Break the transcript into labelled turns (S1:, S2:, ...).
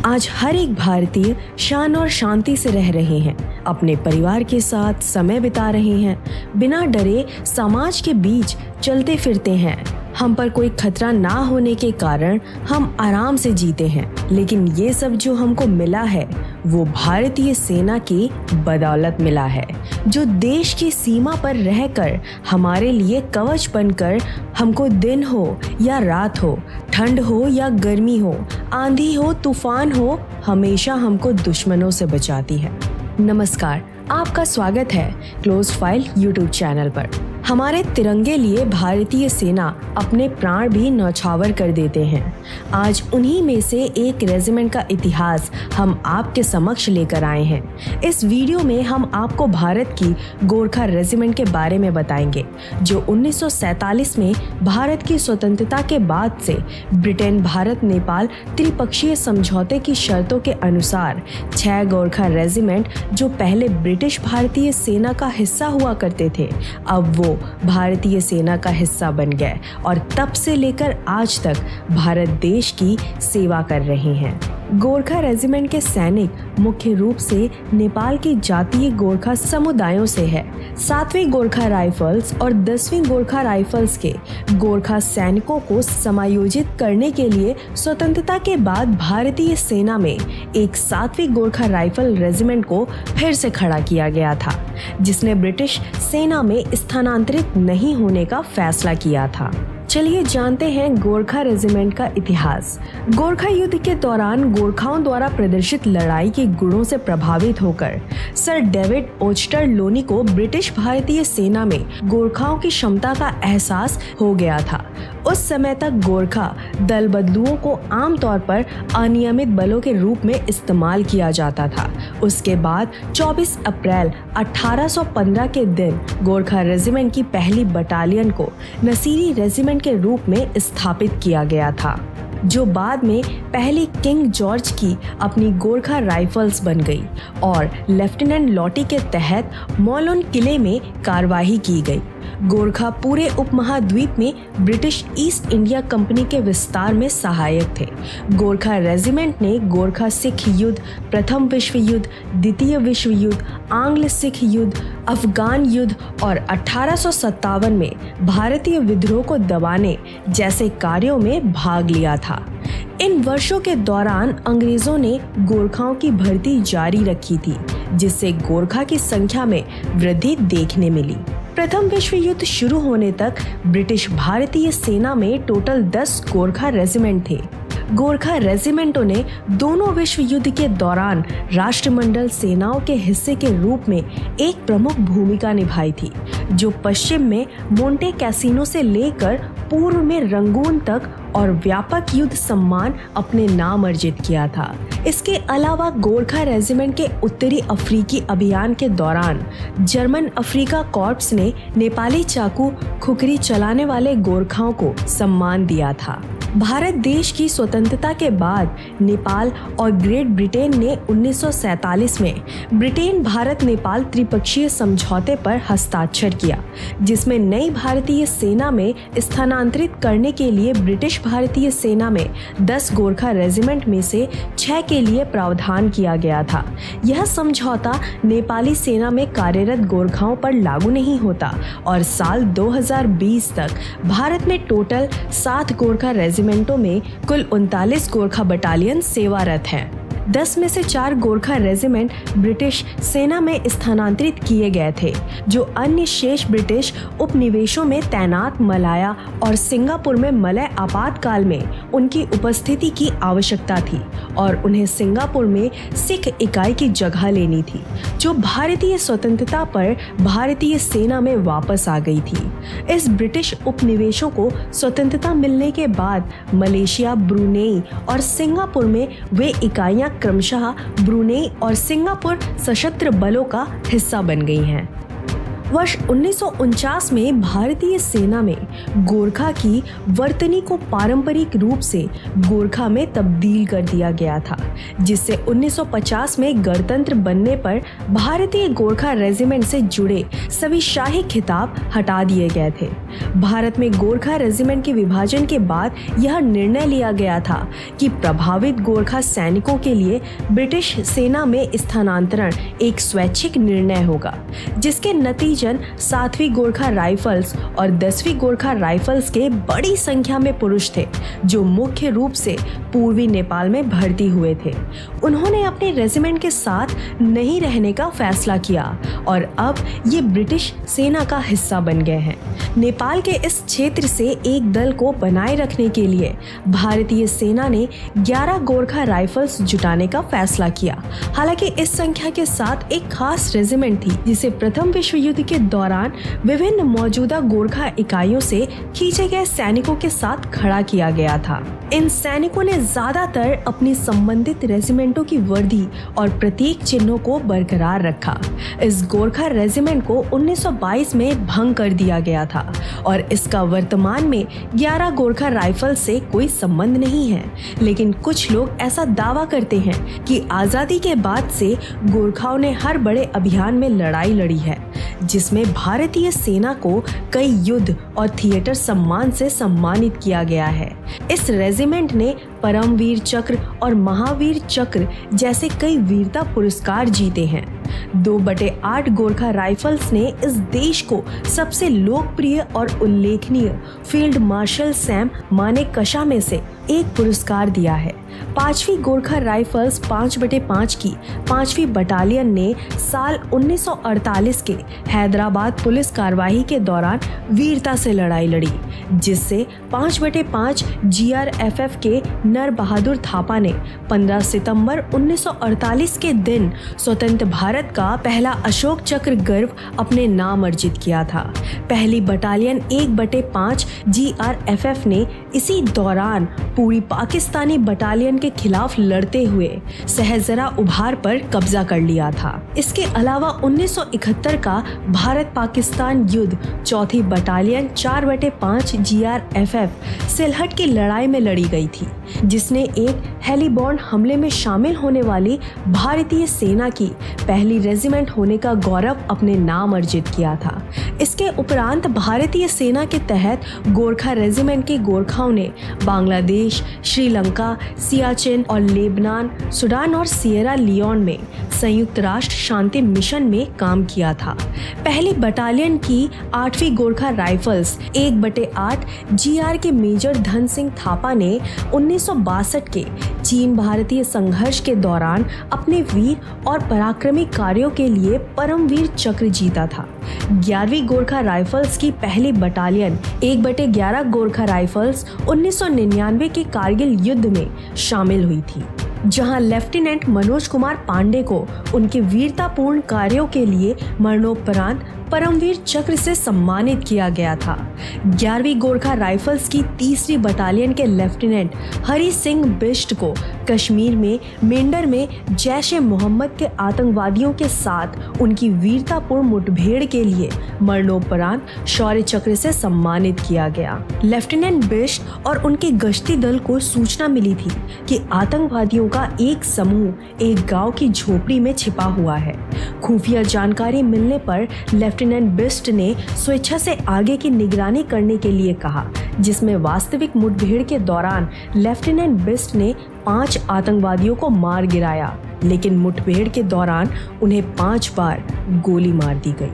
S1: आज हर एक भारतीय शान और शांति से रह रहे हैं, अपने परिवार के साथ समय बिता रहे हैं, बिना डरे समाज के बीच चलते फिरते हैं। हम पर कोई खतरा ना होने के कारण हम आराम से जीते हैं। लेकिन ये सब जो हमको मिला है वो भारतीय सेना की बदौलत मिला है, जो देश की सीमा पर रहकर हमारे लिए कवच बनकर हमको दिन हो या रात हो, ठंड हो या गर्मी हो, आंधी हो तूफान हो, हमेशा हमको दुश्मनों से बचाती है। नमस्कार, आपका स्वागत है क्लोज फाइल यूट्यूब चैनल पर। हमारे तिरंगे लिए भारतीय सेना अपने प्राण भी न्यौछावर कर देते हैं। आज उन्हीं में से एक रेजिमेंट का इतिहास हम आपके समक्ष लेकर आए हैं। इस वीडियो में हम आपको भारत की गोरखा रेजिमेंट के बारे में बताएंगे, जो 1947 में भारत की स्वतंत्रता के बाद से ब्रिटेन भारत नेपाल त्रिपक्षीय समझौते की शर्तों के अनुसार 6 गोरखा रेजिमेंट जो पहले ब्रिटिश भारतीय सेना का हिस्सा हुआ करते थे, अब वो भारतीय सेना का हिस्सा बन गए और तब से लेकर आज तक भारत देश की सेवा कर रहे हैं। गोरखा रेजिमेंट के सैनिक मुख्य रूप से नेपाल के जातीय गोरखा समुदायों से है। 7वीं गोरखा राइफल्स और 10वीं गोरखा राइफल्स के गोरखा सैनिकों को समायोजित करने के लिए स्वतंत्रता के बाद भारतीय सेना में एक 7वीं गोरखा राइफल रेजिमेंट को फिर से खड़ा किया गया था, जिसने ब्रिटिश सेना में स्थानांतरित नहीं होने का फैसला किया था। चलिए जानते हैं गोरखा रेजिमेंट का इतिहास। गोरखा युद्ध के दौरान गोरखाओं द्वारा प्रदर्शित लड़ाई के गुणों से प्रभावित होकर सर डेविड ओचटरलोनी को ब्रिटिश भारतीय सेना में गोरखाओं की क्षमता का एहसास हो गया था। उस समय तक गोरखा दल बदलुओं को आमतौर पर अनियमित बलों के रूप में इस्तेमाल किया जाता था। उसके बाद 24 अप्रैल 1815 के दिन गोरखा रेजिमेंट की पहली बटालियन को नसीरी रेजिमेंट के रूप में स्थापित किया गया था, जो बाद में पहली किंग जॉर्ज की अपनी गोरखा राइफल्स बन गई और लेफ्टिनेंट लॉटी के तहत मौलोन किले में कार्यवाही की गई। गोरखा पूरे उपमहाद्वीप में ब्रिटिश ईस्ट इंडिया कंपनी के विस्तार में सहायक थे। गोरखा रेजिमेंट ने गोरखा सिख युद्ध, प्रथम विश्व युद्ध, द्वितीय विश्व युद्ध, आंग्ल सिख युद्ध, अफगान युद्ध और 1857 में भारतीय विद्रोह को दबाने जैसे कार्यों में भाग लिया था। इन वर्षों के दौरान अंग्रेजों ने गोरखाओं की भर्ती जारी रखी थी, जिससे गोरखा की संख्या में वृद्धि देखने मिली। प्रथम विश्व युद्ध शुरू होने तक ब्रिटिश भारतीय सेना में टोटल 10 गोरखा रेजिमेंट थे। गोरखा रेजिमेंटों ने दोनों विश्व युद्ध के दौरान राष्ट्रमंडल सेनाओं के हिस्से के रूप में एक प्रमुख भूमिका निभाई थी, जो पश्चिम में मोंटे कैसिनो से लेकर पूर्व में रंगून तक और व्यापक युद्ध सम्मान अपने नाम अर्जित किया था। इसके अलावा गोरखा रेजिमेंट के उत्तरी अफ्रीकी अभियान के दौरान जर्मन अफ्रीका कॉर्प्स ने नेपाली चाकू खुखरी चलाने वाले गोरखाओं को सम्मान दिया था। भारत देश की स्वतंत्रता के बाद नेपाल और ग्रेट ब्रिटेन ने 1947 में ब्रिटेन भारत नेपाल त्रिपक्षीय समझौते पर हस्ताक्षर किया, जिसमें नई भारतीय सेना में स्थानांतरित करने के लिए ब्रिटिश भारतीय सेना में 10 गोरखा रेजिमेंट में से 6 के लिए प्रावधान किया गया था। यह समझौता नेपाली सेना में कार्यरत गोरखाओं पर लागू नहीं होता और साल 2020 तक भारत में टोटल 7 गोरखा रेजिमेंटों में कुल 39 गोरखा बटालियन सेवारत हैं। 10 में से 4 गोरखा रेजिमेंट ब्रिटिश सेना में स्थानांतरित किए गए थे, जो अन्य शेष ब्रिटिश उपनिवेशों में तैनात मलाया और सिंगापुर में मलय आपातकाल में उनकी उपस्थिति की आवश्यकता थी और उन्हें सिंगापुर में सिख इकाई की जगह लेनी थी, जो भारतीय स्वतंत्रता पर भारतीय सेना में वापस आ गई थी। इस ब्रिटिश उपनिवेशों को स्वतंत्रता मिलने के बाद मलेशिया, ब्रुनेई और सिंगापुर में वे इकाइयां क्रमशः ब्रुनेई और सिंगापुर सशस्त्र बलों का हिस्सा बन गई हैं। वर्ष 1949 में भारतीय सेना में गोरखा की वर्तनी को पारंपरिक रूप से गोरखा में तब्दील कर दिया गया था, जिससे 1950 में गणतंत्र बनने पर भारतीय गोरखा रेजिमेंट से जुड़े सभी शाही खिताब हटा दिए गए थे। भारत में गोरखा रेजिमेंट के विभाजन के बाद यह निर्णय लिया गया था कि प्रभावित गोरखा सैनिकों के लिए ब्रिटिश सेना में स्थानांतरण एक स्वैच्छिक निर्णय होगा, जिसके नतीजन 7वीं गोरखा राइफल्स और 10वीं गोरखा राइफल्स के बड़ी संख्या में पुरुष थे, जो मुख्य रूप से पूर्वी नेपाल में भर्ती हुए थे। उन्होंने अपने रेजिमेंट के साथ नहीं रहने का फैसला किया और अब ये ब्रिटिश सेना का हिस्सा बन गए हैं। नेपाल के इस क्षेत्र से एक दल को बनाए रखने के लिए भारतीय सेना ने 11 गोरखा राइफल्स जुटाने का फैसला किया। हालांकि इस संख्या के साथ एक खास रेजिमेंट थी, जिसे प्रथम विश्व युद्ध के दौरान विभिन्न मौजूदा गोरखा इकाइयों से खींचे गए सैनिकों के साथ खड़ा किया गया था। इन सैनिकों ने ज्यादातर अपनी संबंधित रेजिमेंटों की वर्दी और प्रतीक चिन्हों को बरकरार रखा। इस गोरखा रेजिमेंट को 1922 में भंग कर दिया गया था और इसका वर्तमान में 11 गोरखा राइफल से कोई संबंध नहीं है। लेकिन कुछ लोग ऐसा दावा करते हैं कि आजादी के बाद से गोरखाओं ने हर बड़े अभियान में लड़ाई लड़ी है, जिसमें भारतीय सेना को कई युद्ध और थिएटर सम्मान से सम्मानित किया गया है। इस रेजिमेंट ने परमवीर चक्र और महावीर चक्र जैसे कई वीरता पुरस्कार जीते हैं। 2/8 गोरखा राइफल्स ने इस देश को सबसे लोकप्रिय और उल्लेखनीय फील्ड मार्शल सैम मानेकशॉ में से एक पुरस्कार दिया है। 5वीं गोरखा राइफल्स 5/5 की 5वीं बटालियन ने साल 1948 के हैदराबाद पुलिस कार्रवाई के दौरान वीरता से लड़ाई लड़ी, जिससे 5/5 GRFF के नर बहादुर थापा ने 15 सितंबर 1948 के दिन स्वतंत्र भारत का पहला अशोक चक्र गर्व अपने नाम अर्जित किया था। पहली बटालियन 1/5 GRFF ने इसी दौरान पूरी पाकिस्तानी बटालियन के खिलाफ लड़ते हुए सहजरा उभार पर कब्जा कर लिया था। इसके अलावा 1971 का भारत पाकिस्तान युद्ध 4थी बटालियन 4/5 GRFF सिलहट की लड़ाई में लड़ी गई थी, जिसने एक हेलीबॉर्न हमले में शामिल होने वाली भारतीय सेना की पहली रेजिमेंट होने का गौरव अपने नाम अर्जित किया था। इसके उपरांत भारतीय सेना के तहत गोरखा रेजिमेंट के गोरखाओं ने बांग्लादेश, श्रीलंका, सियाचिन और लेबनान, सूडान और सिएरा लियोन में संयुक्त राष्ट्र शांति मिशन में काम किया था। पहली बटालियन की 8वीं गोरखा राइफल्स 1/8 GR के मेजर धन सिंह थापा ने 1962 के चीन भारतीय संघर्ष के दौरान अपने वीर और पराक्रमी कार्यों के लिए परमवीर चक्र जीता था। 11वीं गोरखा राइफल्स की पहली बटालियन 1/11 गोरखा राइफल्स 1999 के कारगिल युद्ध में शामिल हुई थी, जहां लेफ्टिनेंट मनोज कुमार पांडे को उनके वीरतापूर्ण कार्यों के लिए मरणोपरांत परमवीर चक्र से सम्मानित किया गया था। 11वीं गोरखा राइफल्स की 3री बटालियन के लेफ्टिनेंट हरि सिंह बिष्ट को कश्मीर में मेंढर में जैश ए मोहम्मद के आतंकवादियों के साथ उनकी वीरतापूर्ण मुठभेड़ के लिए मरणोपरांत शौर्य चक्र से सम्मानित किया गया। लेफ्टिनेंट बिष्ट और उनके गश्ती दल को सूचना मिली थी कि आतंकवादियों का एक समूह एक गांव की झोपड़ी में छिपा हुआ है। खुफिया जानकारी मिलने पर लेफ्टिनेंट बिष्ट ने स्वेच्छा से आगे की निगरानी करने के लिए कहा, जिसमें वास्तविक मुठभेड़ के दौरान लेफ्टिनेंट बिष्ट ने 5 आतंकवादियों को मार गिराया, लेकिन मुठभेड़ के दौरान उन्हें 5 बार गोली मार दी गई।